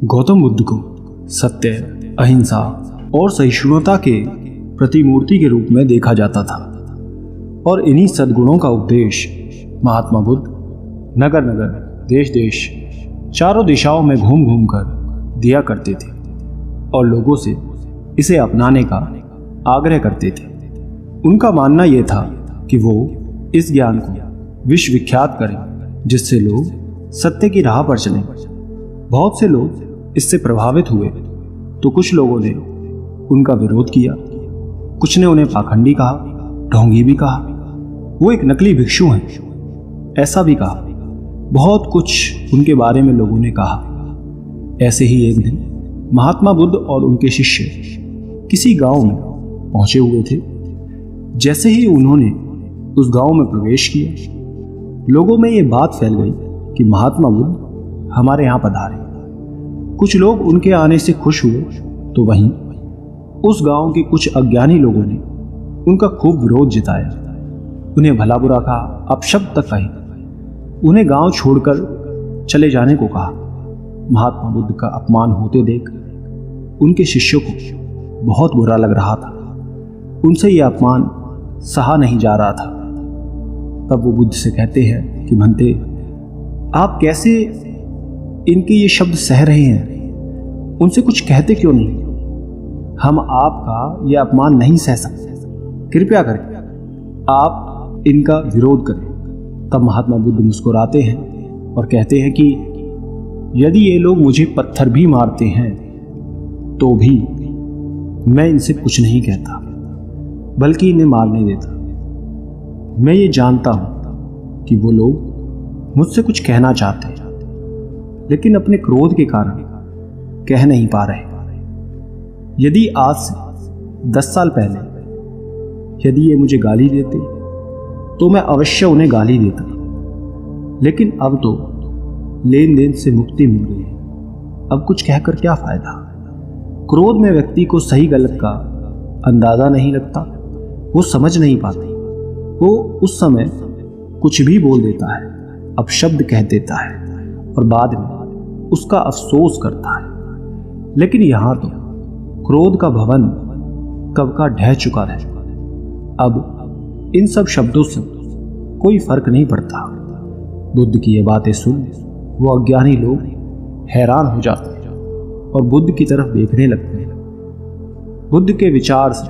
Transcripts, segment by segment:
गौतम बुद्ध को सत्य, अहिंसा और सहिष्णुता के प्रतिमूर्ति के रूप में देखा जाता था और इन्हीं सद्गुणों का उपदेश महात्मा बुद्ध नगर नगर, देश देश, चारों दिशाओं में घूम घूम कर दिया करते थे और लोगों से इसे अपनाने का आग्रह करते थे। उनका मानना यह था कि वो इस ज्ञान को विश्व विख्यात करें जिससे लोग सत्य की राह पर चलें। बहुत से लोग इससे प्रभावित हुए तो कुछ लोगों ने उनका विरोध किया, कुछ ने उन्हें पाखंडी कहा, ढोंगी भी कहा, वो एक नकली भिक्षु हैं, ऐसा भी कहा। बहुत कुछ उनके बारे में लोगों ने कहा। ऐसे ही एक दिन महात्मा बुद्ध और उनके शिष्य किसी गांव में पहुंचे हुए थे। जैसे ही उन्होंने उस गांव में प्रवेश किया, लोगों में ये बात फैल गई कि महात्मा बुद्ध हमारे यहाँ पधारे। कुछ लोग उनके आने से खुश हुए तो वहीं उस गांव के कुछ अज्ञानी लोगों ने उनका खूब विरोध जताया, उन्हें भला बुरा कहा, अपशब्द तक कहे, उन्हें गांव छोड़कर चले जाने को कहा। महात्मा बुद्ध का अपमान होते देख उनके शिष्यों को बहुत बुरा लग रहा था। उनसे यह अपमान सहा नहीं जा रहा था। तब वो बुद्ध से कहते हैं कि भंते, आप कैसे इनके ये शब्द सह रहे हैं? उनसे कुछ कहते क्यों नहीं? हम आपका यह अपमान नहीं सह सकते। कृपया करके आप इनका विरोध करें। तब महात्मा बुद्ध मुस्कुराते हैं और कहते हैं कि यदि ये लोग मुझे पत्थर भी मारते हैं तो भी मैं इनसे कुछ नहीं कहता, बल्कि इन्हें मारने देता। मैं ये जानता हूं कि वो लोग मुझसे कुछ कहना चाहते हैं लेकिन अपने क्रोध के कारण कह नहीं पा रहे। यदि आज से 10 साल पहले यदि ये मुझे गाली देते तो मैं अवश्य उन्हें गाली देता, लेकिन अब तो लेन देन से मुक्ति मिल गई है। अब कुछ कहकर क्या फायदा? क्रोध में व्यक्ति को सही गलत का अंदाजा नहीं लगता, वो समझ नहीं पाती। वो उस समय कुछ भी बोल देता है, अपशब्द कह देता है और बाद में उसका अफसोस करता है। लेकिन यहां तो क्रोध का भवन कब का ढह चुका है। अब इन सब शब्दों से कोई फर्क नहीं पड़ता। बुद्ध की ये बातें सुन वो अज्ञानी लोग हैरान हो जाते हैं और बुद्ध की तरफ देखने लगते हैं। बुद्ध के विचार से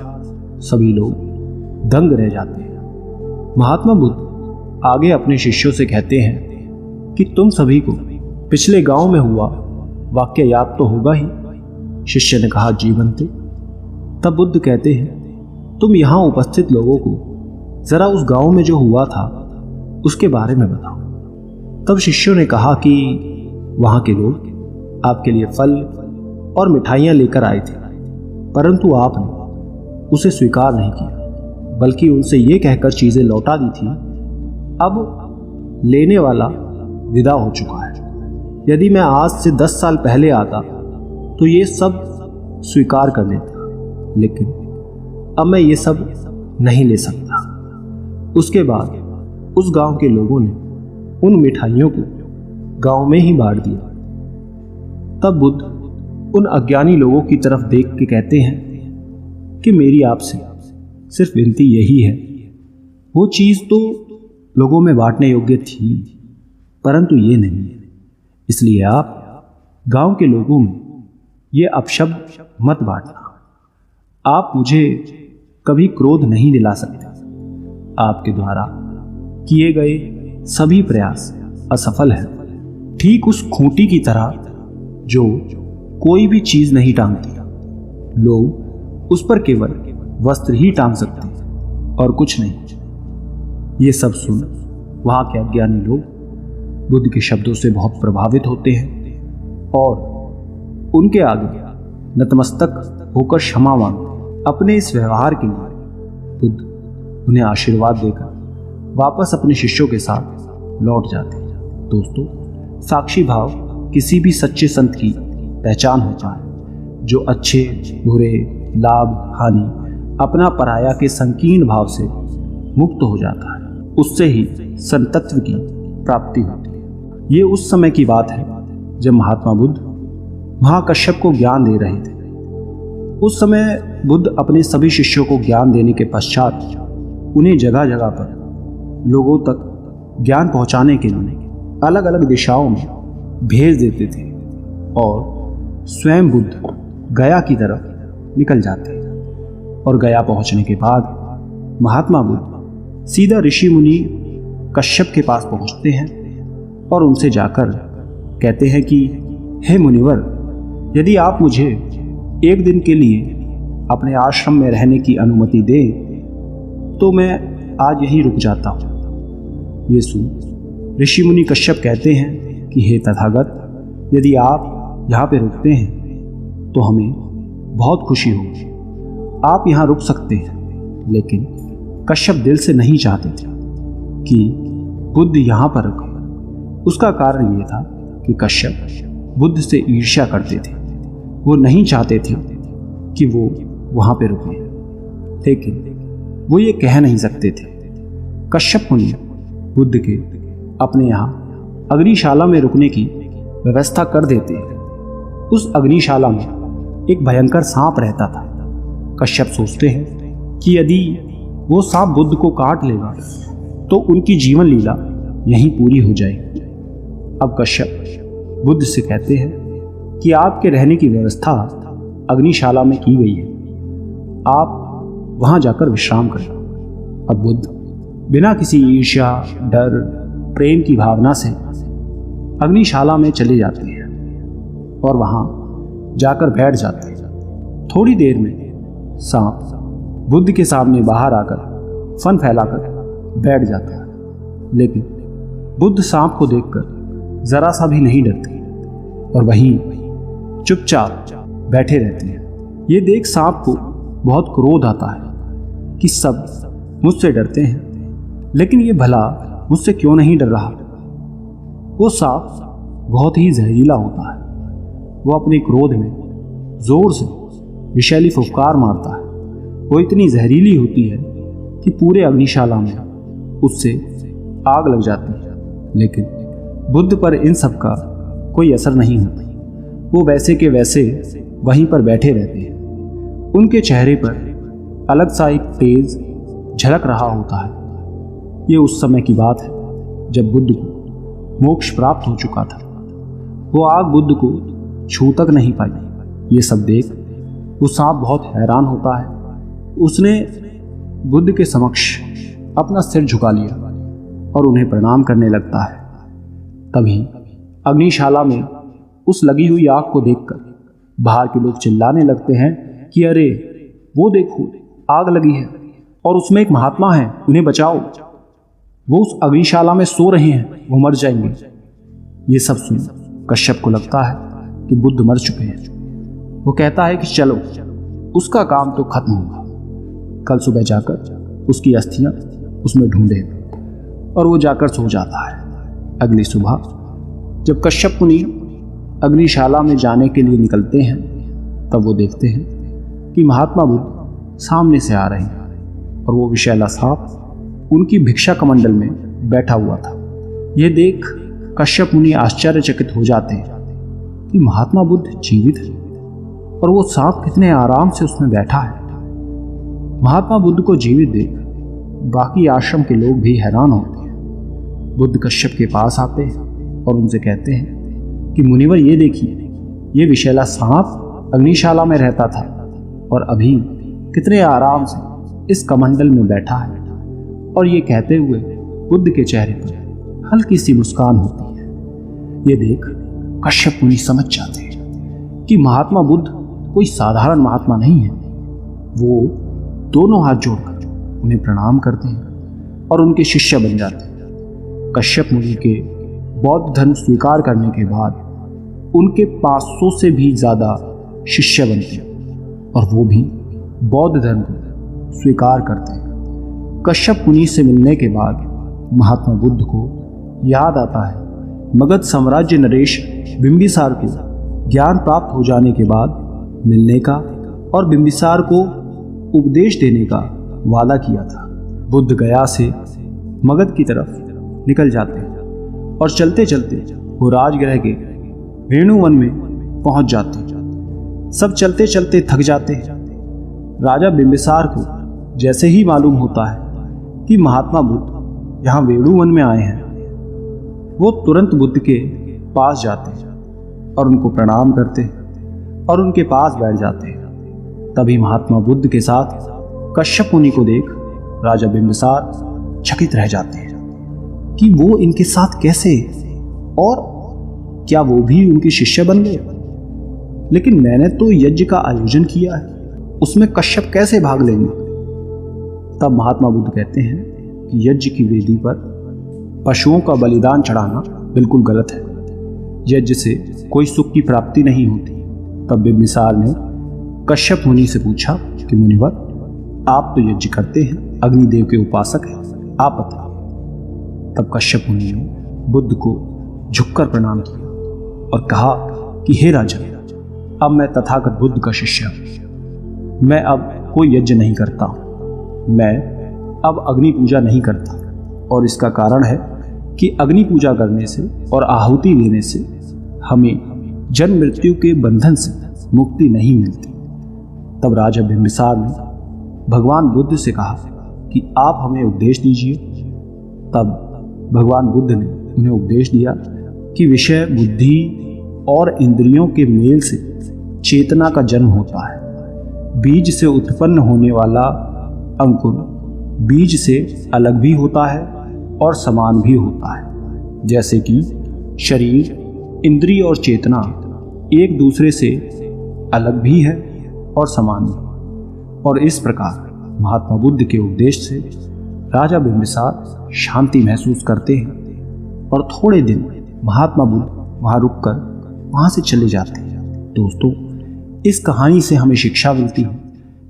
सभी लोग दंग रह जाते हैं। महात्मा बुद्ध आगे अपने शिष्यों से कहते हैं कि तुम सभी को पिछले गांव में हुआ वाक्य याद तो होगा ही। शिष्य ने कहा, जी बनते। तब बुद्ध कहते हैं, तुम यहां उपस्थित लोगों को जरा उस गांव में जो हुआ था उसके बारे में बताओ। तब शिष्यों ने कहा कि वहां के लोग आपके लिए फल और मिठाइयां लेकर आए थे, परंतु आपने उसे स्वीकार नहीं किया, बल्कि उनसे ये कहकर चीजें लौटा दी थी, अब लेने वाला विदा हो चुका है। यदि मैं आज से 10 साल पहले आता तो ये सब स्वीकार कर लेता, लेकिन अब मैं ये सब नहीं ले सकता। उसके बाद उस गांव के लोगों ने उन मिठाइयों को गांव में ही बांट दिया। तब बुद्ध उन अज्ञानी लोगों की तरफ देख के कहते हैं कि मेरी आपसे सिर्फ विनती यही है, वो चीज तो लोगों में बांटने योग्य थी, परंतु ये नहीं है। इसलिए आप गांव के लोगों में ये अपशब्द मत बांटना। आप मुझे कभी क्रोध नहीं दिला सकते। आपके द्वारा किए गए सभी प्रयास असफल हैं। ठीक उस खूंटी की तरह जो कोई भी चीज नहीं टांगती। लोग उस पर केवल वस्त्र ही टांग सकते हैं और कुछ नहीं। ये सब सुन वहां के अज्ञानी लोग बुद्ध के शब्दों से बहुत प्रभावित होते हैं और उनके आगे नतमस्तक होकर क्षमा मांगते। अपने इस व्यवहार के लिए बुद्ध उन्हें आशीर्वाद देकर वापस अपने शिष्यों के साथ लौट जाते हैं। दोस्तों, साक्षी भाव किसी भी सच्चे संत की पहचान होता है, जो अच्छे बुरे, लाभ हानि, अपना पराया के संकीर्ण भाव से मुक्त हो जाता है। उससे ही संतत्व की प्राप्ति होती है। ये उस समय की बात है जब महात्मा बुद्ध वहां कश्यप को ज्ञान दे रहे थे। उस समय बुद्ध अपने सभी शिष्यों को ज्ञान देने के पश्चात उन्हें जगह जगह पर लोगों तक ज्ञान पहुंचाने के लिए अलग अलग दिशाओं में भेज देते थे और स्वयं बुद्ध गया की तरफ निकल जाते। और गया पहुंचने के बाद महात्मा बुद्ध सीधा ऋषि मुनि कश्यप के पास पहुंचते हैं और उनसे जाकर कहते हैं कि हे मुनिवर, यदि आप मुझे एक दिन के लिए अपने आश्रम में रहने की अनुमति दें तो मैं आज यहीं रुक जाता हूँ। ये सुन ऋषि मुनि कश्यप कहते हैं कि हे तथागत, यदि आप यहाँ पे रुकते हैं तो हमें बहुत खुशी होगी। आप यहाँ रुक सकते हैं। लेकिन कश्यप दिल से नहीं चाहते थे कि बुद्ध यहाँ पर रुके। उसका कारण ये था कि कश्यप बुद्ध से ईर्ष्या करते थे। वो नहीं चाहते थे कि वो वहाँ पे रुके, लेकिन वो ये कह नहीं सकते थे। कश्यप मुनि बुद्ध के अपने यहाँ अग्निशाला में रुकने की व्यवस्था कर देते हैं। उस अग्निशाला में एक भयंकर सांप रहता था। कश्यप सोचते हैं कि यदि वो सांप बुद्ध को काट लेगा तो उनकी जीवन लीला यहीं पूरी हो जाएगी। अब कश्यप बुद्ध से कहते हैं कि आपके रहने की व्यवस्था अग्निशाला में की गई है, आप वहां जाकर विश्राम करें। अब बुद्ध बिना किसी ईर्ष्या, डर, प्रेम की भावना से अग्निशाला में चले जाते हैं और वहां जाकर बैठ जाते हैं। थोड़ी देर में सांप बुद्ध के सामने बाहर आकर फन फैलाकर बैठ जाता है, लेकिन बुद्ध सांप को देखकर जरा सा भी नहीं डरते और वहीं चुपचाप बैठे रहते हैं। ये देख सांप को बहुत क्रोध आता है कि सब मुझसे डरते हैं, लेकिन ये भला मुझसे क्यों नहीं डर रहा। वो सांप बहुत ही जहरीला होता है। वो अपने क्रोध में जोर से विषैली फुफकार मारता है। वो इतनी जहरीली होती है कि पूरे अग्निशाला में उससे आग लग जाती है, लेकिन बुद्ध पर इन सब का कोई असर नहीं होता। वो वैसे के वैसे वहीं पर बैठे रहते हैं। उनके चेहरे पर अलग सा एक तेज झलक रहा होता है। ये उस समय की बात है जब बुद्ध को मोक्ष प्राप्त हो चुका था। वो आग बुद्ध को छू तक नहीं पाई। ये सब देख वो सांप बहुत हैरान होता है। उसने बुद्ध के समक्ष अपना सिर झुका लिया और उन्हें प्रणाम करने लगता है। तभी अग्निशाला में उस लगी हुई आग को देखकर बाहर के लोग चिल्लाने लगते हैं कि अरे वो देखो, आग लगी है और उसमें एक महात्मा है, उन्हें बचाओ, वो उस अग्निशाला में सो रहे हैं, वो मर जाएंगे। ये सब सुन कश्यप को लगता है कि बुद्ध मर चुके हैं। वो कहता है कि चलो, उसका काम तो खत्म होगा, कल सुबह जाकर उसकी अस्थियां उसमें ढूंढे। और वो जाकर सो जाता है। अगली सुबह जब कश्यप मुनि अग्निशाला में जाने के लिए निकलते हैं तब वो देखते हैं कि महात्मा बुद्ध सामने से आ रहे हैं और वो विषैला सांप उनकी भिक्षा कमंडल में बैठा हुआ था। ये देख कश्यप मुनि आश्चर्यचकित हो जाते हैं कि महात्मा बुद्ध जीवित है और वो सांप कितने आराम से उसमें बैठा है। महात्मा बुद्ध को जीवित देख बाकी आश्रम के लोग भी हैरान होते हैं। बुद्ध कश्यप के पास आते हैं और उनसे कहते हैं कि मुनिवर, ये देखिए, ये विषैला सांप अग्निशाला में रहता था और अभी कितने आराम से इस कमंडल में बैठा है। और ये कहते हुए बुद्ध के चेहरे पर हल्की सी मुस्कान होती है। ये देख कश्यप मुनि समझ जाते हैं कि महात्मा बुद्ध कोई साधारण महात्मा नहीं है। वो दोनों हाथ जोड़कर उन्हें प्रणाम करते हैं और उनके शिष्य बन जाते हैं। कश्यप मुनि के बौद्ध धर्म स्वीकार करने के बाद उनके 500 से भी ज़्यादा शिष्य बनते हैं और वो भी बौद्ध धर्म को स्वीकार करते हैं। कश्यप मुनि से मिलने के बाद महात्मा बुद्ध को याद आता है मगध साम्राज्य नरेश बिंबिसार को ज्ञान प्राप्त हो जाने के बाद मिलने का और बिंबिसार को उपदेश देने का वादा किया था। बुद्ध गया से मगध की तरफ निकल जाते हैं और चलते चलते वो राजगृह के वेणु वन में पहुंच जाते। सब चलते चलते थक जाते हैं। राजा बिंबिसार को जैसे ही मालूम होता है कि महात्मा बुद्ध यहाँ वेणुवन में आए हैं, वो तुरंत बुद्ध के पास जाते हैं और उनको प्रणाम करते हैं और उनके पास बैठ जाते हैं। तभी महात्मा बुद्ध के साथ कश्यप मुनि को देख राजा बिंबिसार चकित रह जाते हैं कि वो इनके साथ कैसे, और क्या वो भी उनके शिष्य बन गए? लेकिन मैंने तो यज्ञ का आयोजन किया है, उसमें कश्यप कैसे भाग लेंगे? तब महात्मा बुद्ध कहते हैं कि यज्ञ की वेदी पर पशुओं का बलिदान चढ़ाना बिल्कुल गलत है। यज्ञ से कोई सुख की प्राप्ति नहीं होती। तब बिंबिसार ने कश्यप मुनि से पूछा कि मुनिवर, आप तो यज्ञ करते हैं, अग्निदेव के उपासक हैं, आप बताइए। तब कश्यप मुनि ने बुद्ध को झुककर प्रणाम किया और कहा कि हे राजन, अब मैं तथागत बुद्ध का शिष्य हूं। मैं अब कोई यज्ञ नहीं करता, मैं अब अग्नि पूजा नहीं करता, और इसका कारण है कि अग्नि पूजा करने से और आहुति देने से हमें जन्म मृत्यु के बंधन से मुक्ति नहीं मिलती। तब राजा बिंबिसार ने भगवान बुद्ध से कहा कि आप हमें उपदेश दीजिए। तब भगवान बुद्ध ने उन्हें उपदेश दिया कि विषय बुद्धि और इंद्रियों के मेल से चेतना का जन्म होता है। बीज से उत्पन्न होने वाला अंकुर बीज से अलग भी होता है और समान भी होता है। जैसे कि शरीर, इंद्रिय और चेतना एक दूसरे से अलग भी है और समान भी। और इस प्रकार महात्मा बुद्ध के उपदेश से राजा बिंबिसार शांति महसूस करते हैं और थोड़े दिन महात्मा बुद्ध वहाँ रुककर वहाँ से चले जाते हैं। दोस्तों, इस कहानी से हमें शिक्षा मिलती है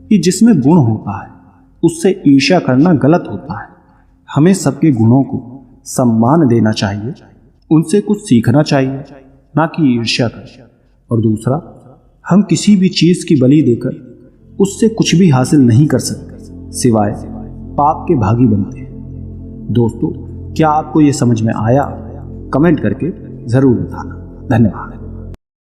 कि जिसमें गुण होता है उससे ईर्ष्या करना गलत होता है। हमें सबके गुणों को सम्मान देना चाहिए, उनसे कुछ सीखना चाहिए, ना कि ईर्ष्या कर। और दूसरा, हम किसी भी चीज़ की बलि देकर उससे कुछ भी हासिल नहीं कर सकते, सिवाय पाप के भागी बनते हैं। दोस्तों, क्या आपको ये समझ में आया? कमेंट करके ज़रूर बताना। धन्यवाद।